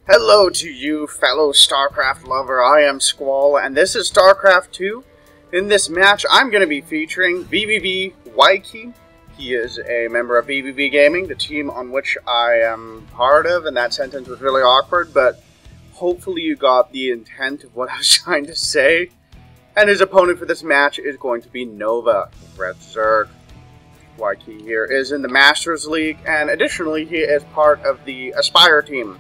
Hello to you, fellow Starcraft lover. I am Squall, and this is Starcraft 2. In this match, I'm going to be featuring vVvWaKai. He is a member of vVv Gaming, the team on which I am part of, and that sentence was really awkward, but hopefully you got the intent of what I was trying to say. And his opponent for this match is going to be Nova, Red Zerg. wVvWaKai here is in the Masters League, and additionally he is part of the Aspire team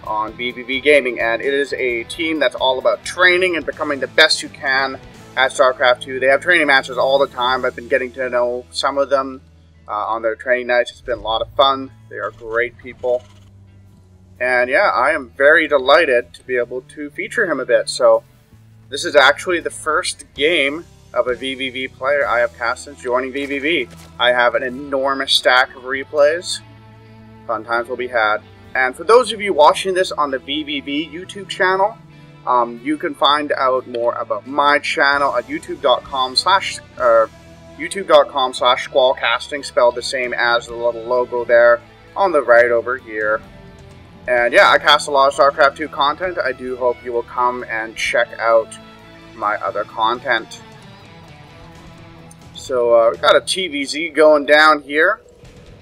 on vVv Gaming, and it is a team that's all about training and becoming the best you can at StarCraft 2. They have training matches all the time. I've been getting to know some of them on their training nights. It's been a lot of fun. They are great people. And yeah, I am very delighted to be able to feature him a bit. So this is actually the first game of a vVv player I have cast since joining vVv. I have an enormous stack of replays. Fun times will be had. And for those of you watching this on the vVv YouTube channel, you can find out more about my channel at youtube.com/Squallcasting, spelled the same as the little logo there on the right over here. And yeah, I cast a lot of StarCraft 2 content. I do hope you will come and check out my other content. So we've got a TVZ going down here.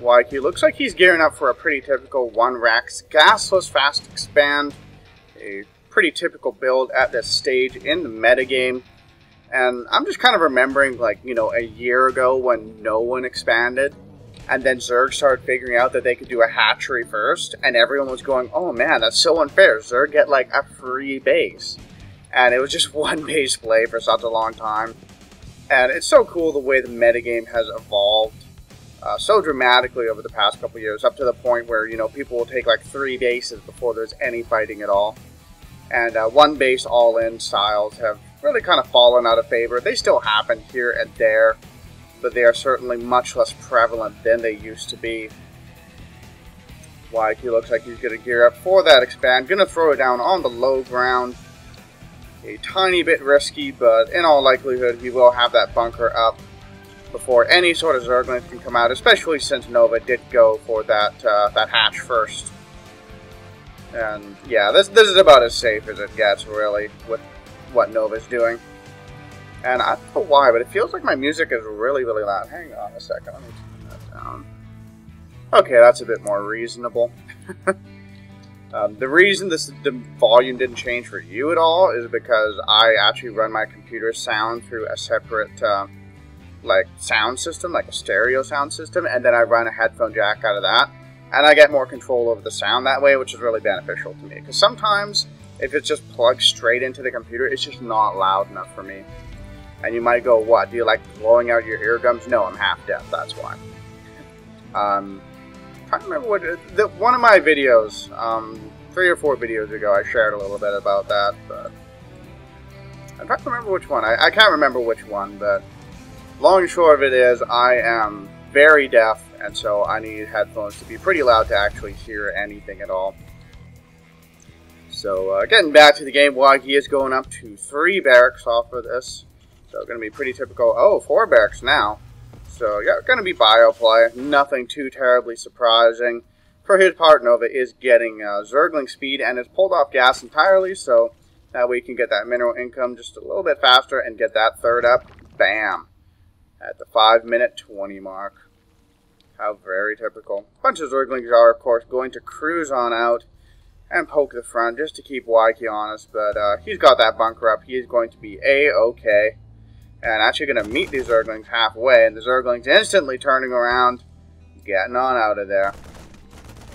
wVvWaKai looks like he's gearing up for a pretty typical 1-Rex gasless fast expand. A pretty typical build at this stage in the metagame. And I'm just kind of remembering, like, you know, a year ago when no one expanded. And then Zerg started figuring out that they could do a hatchery first. And everyone was going, oh man, that's so unfair. Zerg get like a free base. And it was just one base play for such a long time. And it's so cool the way the metagame has evolved so dramatically over the past couple years, up to the point where, you know, people will take like 3 bases before there's any fighting at all. And one base all-in styles have really kind of fallen out of favor. They still happen here and there, but they are certainly much less prevalent than they used to be. wVvWaKai looks like he's going to gear up for that expand. Going to throw it down on the low ground. A tiny bit risky, but in all likelihood he will have that bunker up before any sort of Zerglings can come out, especially since Nova did go for that that hatch first. And yeah, this is about as safe as it gets, really, with what Nova's doing. And I don't know why, but it feels like my music is really, really loud. Hang on a second, let me turn that down. Okay, that's a bit more reasonable. The reason the volume didn't change for you at all is because I actually run my computer sound through a separate like sound system, like a stereo sound system, and then I run a headphone jack out of that, and I get more control over the sound that way, which is really beneficial to me, because sometimes if it's just plugged straight into the computer, it's just not loud enough for me. And you might go, what, do you like blowing out your eardrums? No, I'm half deaf, that's why. I'm trying to remember what one of my videos 3 or 4 videos ago I shared a little bit about that, but I'm trying to remember which one. I can't remember which one, but long and short of it is, I am very deaf, and so I need headphones to be pretty loud to actually hear anything at all. So, getting back to the game, wVvWaKai is going up to 3 barracks off of this. So, going to be pretty typical. Oh, 4 barracks now. So, yeah, going to be bio play. Nothing too terribly surprising. For his part, Nova is getting Zergling speed and has pulled off gas entirely, so that way you can get that mineral income just a little bit faster and get that 3rd up. Bam! At the 5-minute 20 mark. How very typical. A bunch of Zerglings are, of course, going to cruise on out and poke the front just to keep wVvWaKai honest, but he's got that bunker up. He is going to be A-okay. And actually going to meet these Zerglings halfway, and the Zerglings instantly turning around, getting on out of there.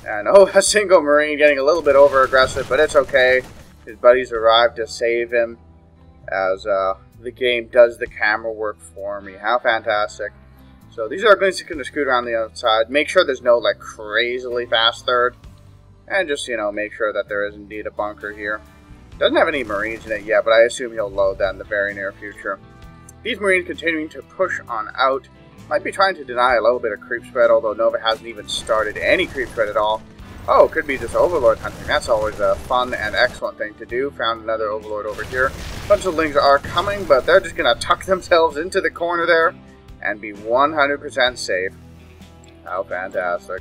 And oh, a single Marine getting a little bit over-aggressive, but it's okay. His buddies arrived to save him, as the game does the camera work for me. How fantastic. So these are going to scoot around the outside. Make sure there's no like crazily fast 3rd. And just, you know, make sure that there is indeed a bunker here. Doesn't have any Marines in it yet, but I assume he'll load that in the very near future. These Marines continuing to push on out. Might be trying to deny a little bit of creep spread, although Nova hasn't even started any creep spread at all. Oh, could be just Overlord hunting. That's always a fun and excellent thing to do. Found another Overlord over here. A bunch of Lings are coming, but they're just going to tuck themselves into the corner there and be 100% safe. How fantastic.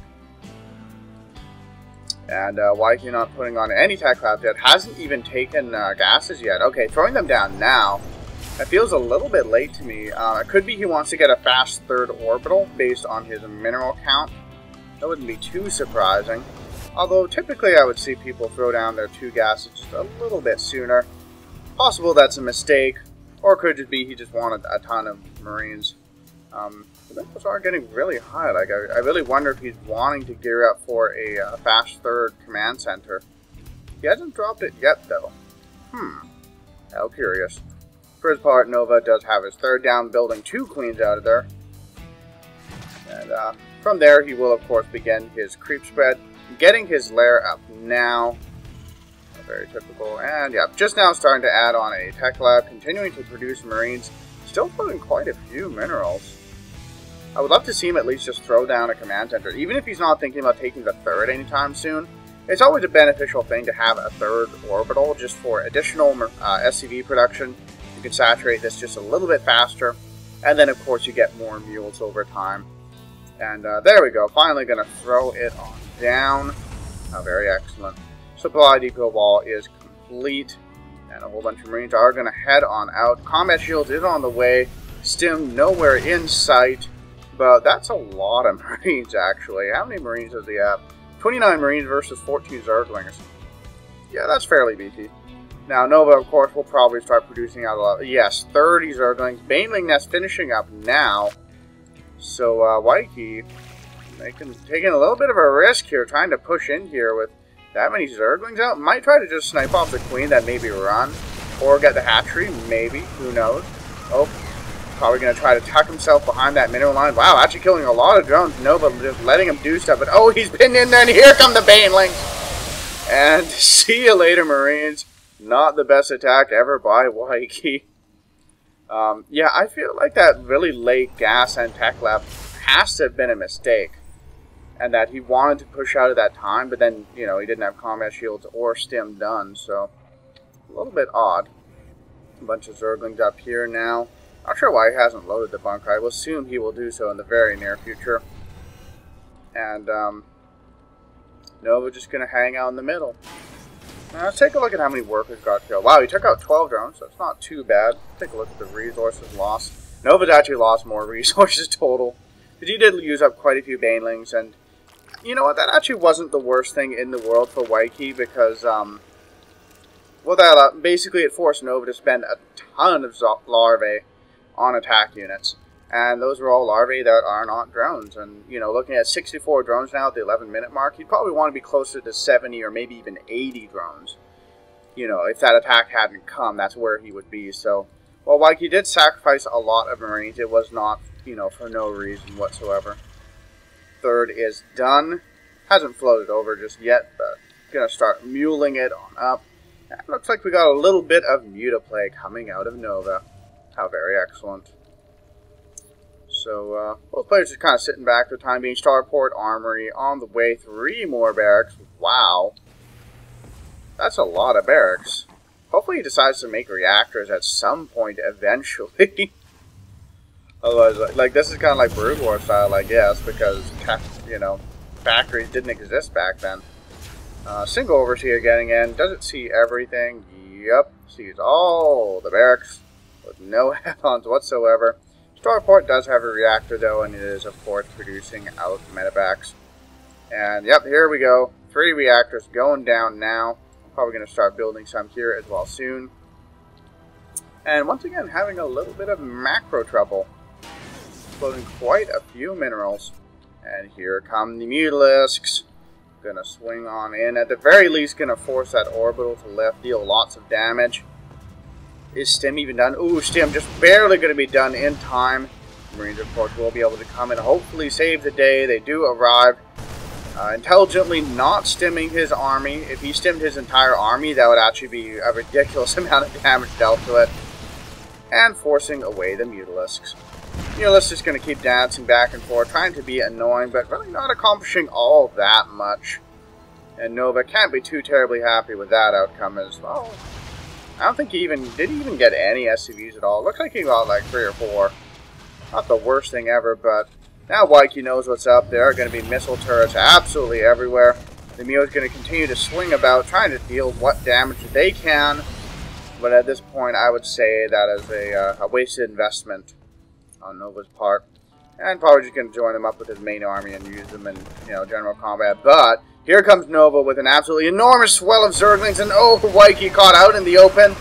And why is he not putting on any tech labs yet? Hasn't even taken gases yet. Okay, throwing them down now. That feels a little bit late to me. It could be he wants to get a fast third orbital based on his mineral count. That wouldn't be too surprising. Although typically I would see people throw down their 2 gases just a little bit sooner. Possible that's a mistake. Or it could just be he just wanted a ton of Marines. The minerals are getting really high. Like, I really wonder if he's wanting to gear up for a fast third command center. He hasn't dropped it yet, though. How curious. For his part, Nova does have his third down, building 2 queens out of there. And from there, he will, of course, begin his creep spread. Getting his lair up now. Very typical. And yeah, just now starting to add on a tech lab, continuing to produce Marines. Still putting quite a few minerals. I would love to see him at least just throw down a command center. Even if he's not thinking about taking the third anytime soon, it's always a beneficial thing to have a third orbital just for additional SCV production. You can saturate this just a little bit faster, and then of course you get more mules over time. And there we go, finally going to throw it on down. Very excellent. Supply depot wall is complete, and a whole bunch of Marines are going to head on out. Combat shield is on the way, stim nowhere in sight, but that's a lot of Marines actually. How many Marines does he have? 29 Marines versus 14 Zerglings. Yeah, that's fairly beefy. Now, Nova, of course, will probably start producing out a lot. Yes, 30 Zerglings. Baneling Nest finishing up now. So, Waikiki taking a little bit of a risk here, trying to push in here with that many Zerglings out. Might try to just snipe off the Queen, that maybe run. Or get the hatchery, maybe. Who knows? Oh, probably going to try to tuck himself behind that mineral line. Wow, actually killing a lot of drones. Nova just letting him do stuff. But, oh, he's pinned in there, and here come the Banelings. And see you later, Marines. Not the best attack ever by Waikiki. Yeah, I feel like that really late gas and tech lab has to have been a mistake. And that he wanted to push out at that time, but then, you know, he didn't have combat shields or stim done, so a little bit odd. A bunch of Zerglings up here now. Not sure why he hasn't loaded the bunker. I will assume he will do so in the very near future. And, Nova just going to hang out in the middle. Now, let's take a look at how many workers got killed. Wow, he took out 12 drones, so it's not too bad. Take a look at the resources lost. Nova's actually lost more resources total. But he did use up quite a few Banelings, and you know what, that actually wasn't the worst thing in the world for Waikiki, because, well, that basically it forced Nova to spend a ton of larvae on attack units. And those were all larvae that are not drones. And, you know, looking at 64 drones now at the 11-minute mark, he'd probably want to be closer to 70 or maybe even 80 drones. You know, if that attack hadn't come, that's where he would be. So, while Waikiki did sacrifice a lot of Marines, it was not, you know, for no reason whatsoever. Third is done. Hasn't floated over just yet, but gonna start muling it on up. And it looks like we got a little bit of mutaplay coming out of Nova. How very excellent. So, both players just kind of sitting back for the time being. Starport, Armory, on the way. 3 more barracks. Wow. That's a lot of barracks. Hopefully he decides to make reactors at some point eventually. Otherwise, like, this is kind of like Brood War style, I guess, because, you know, factories didn't exist back then. Single overseer getting in. Doesn't see everything. Yep. Sees all the barracks with no add-ons whatsoever. Starport does have a reactor, though, and it is, of course, producing out medevacs. And, yep, here we go. 3 reactors going down now. I'm probably going to start building some here as well soon. And, once again, having a little bit of macro trouble. Exploding quite a few minerals. And here come the Mutalisks. Gonna swing on in. At the very least, gonna force that orbital to lift, deal lots of damage. Is Stim even done? Ooh, Stim just barely going to be done in time. Marines, of course, will be able to come and hopefully save the day. They do arrive. Intelligently not stimming his army. If he stimmed his entire army, that would actually be a ridiculous amount of damage dealt to it. And forcing away the Mutalisks. Mutalisks just going to keep dancing back and forth, trying to be annoying, but really not accomplishing all that much. And Nova can't be too terribly happy with that outcome as well. I don't think did he even get any SCVs at all. Looks like he got like 3 or 4. Not the worst thing ever, but now Waikiki knows what's up. There are going to be missile turrets absolutely everywhere. The Mio is going to continue to swing about, trying to deal what damage they can. But at this point, I would say that is a wasted investment on Nova's part. And probably just going to join him up with his main army and use them in, general combat. But here comes Nova with an absolutely enormous swell of Zerglings. And oh, wVvWaKai caught out in the open.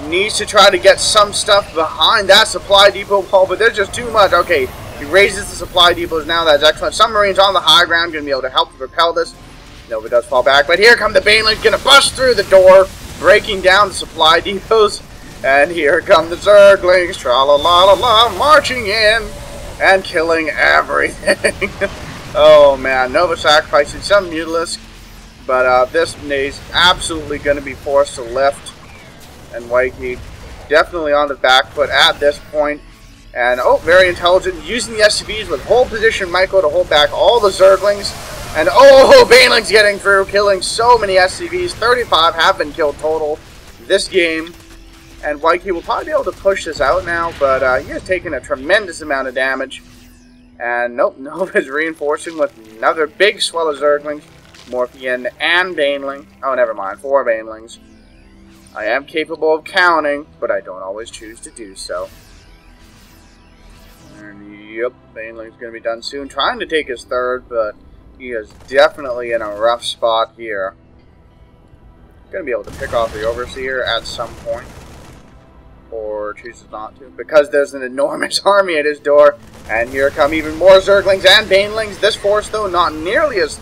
Needs to try to get some stuff behind that supply depot wall, but there's just too much. Okay, he raises the supply depots now. That's excellent. Submarines on the high ground going to be able to help repel this. Nova does fall back, but here come the Banelings, going to bust through the door, breaking down the supply depots. And here come the Zerglings, tra-la-la-la-la, marching in and killing everything. Oh man, Nova sacrificing some Mutalisk, but this is absolutely going to be forced to lift. And wVvWaKai definitely on the back foot at this point. And, oh, very intelligent. Using the SCVs with hold position Michael to hold back all the Zerglings. And, oh, Banelings getting through, killing so many SCVs. 35 have been killed total this game. And wVvWaKai will probably be able to push this out now. But he has taken a tremendous amount of damage. And, nope, Nova's reinforcing with another big swell of Zerglings. Morphian and Baneling. Oh, never mind. 4 Banelings. I am capable of counting, but I don't always choose to do so. And yep, Baneling's going to be done soon. Trying to take his third, but he is definitely in a rough spot here. Going to be able to pick off the Overseer at some point. Or chooses not to. Because there's an enormous army at his door. And here come even more Zerglings and Banelings. This force, though, not nearly as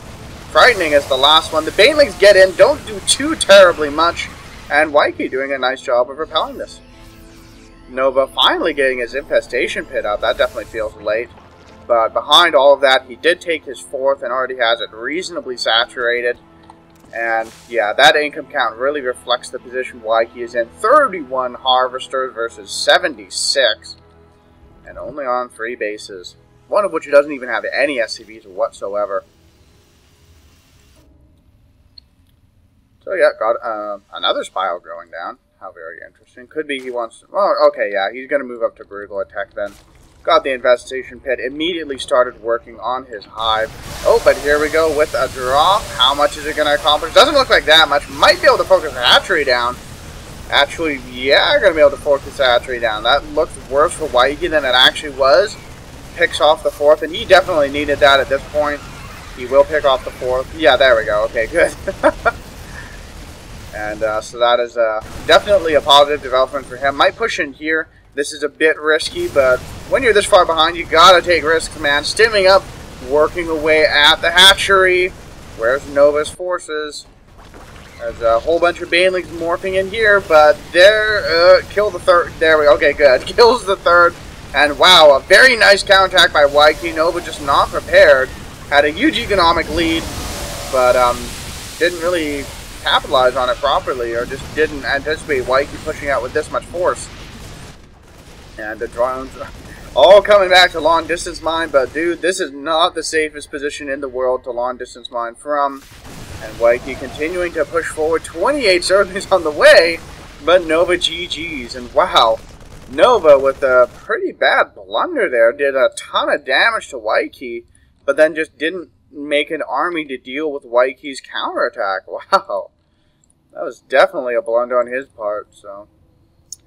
frightening as the last one. The Banelings get in, don't do too terribly much. And wVvWaKai doing a nice job of repelling this. Nova finally getting his infestation pit up. That definitely feels late. But behind all of that, he did take his 4th and already has it reasonably saturated. And yeah, that income count really reflects the position wVvWaKai is in. 31 Harvesters versus 76. And only on 3 bases. One of which he doesn't even have any SCVs whatsoever. So yeah, got another Spile growing down. How very interesting. Could be he wants to... Oh, okay, yeah, he's going to move up to Brutal Attack then. Got the Infestation Pit. Immediately started working on his Hive. Oh, but here we go with a drop. How much is it going to accomplish? Doesn't look like that much. Might be able to focus the hatchery down. Actually, yeah, going to be able to focus the hatchery down. That looked worse for wVvWaKai than it actually was. Picks off the 4th, and he definitely needed that at this point. He will pick off the 4th. Yeah, there we go. Okay, good. And so that is definitely a positive development for him. Might push in here. This is a bit risky, but when you're this far behind, you gotta take risks, man. Stimming up, working away at the hatchery. Where's Nova's forces? There's a whole bunch of Banelings morphing in here, but there, kill the 3rd. There we go. Okay, good. Kills the 3rd. And wow, a very nice counterattack by wVvWaKai. Nova just not prepared. Had a huge economic lead, but didn't really capitalize on it properly, or just didn't anticipate wVvWaKai pushing out with this much force. And the drones all coming back to long distance mine, but dude, this is not the safest position in the world to long distance mine from. And wVvWaKai continuing to push forward. 28 Zerglings on the way, but Nova GG's. And wow, Nova with a pretty bad blunder there did a ton of damage to wVvWaKai, but then just didn't make an army to deal with wVvWaKai's counterattack. Wow. That was definitely a blunder on his part, so...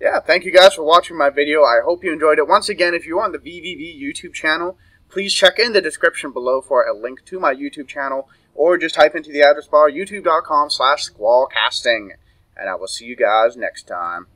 Yeah, thank you guys for watching my video. I hope you enjoyed it. Once again, if you're on the vVv YouTube channel, please check in the description below for a link to my YouTube channel, or just type into the address bar, youtube.com/Squallcasting. And I will see you guys next time.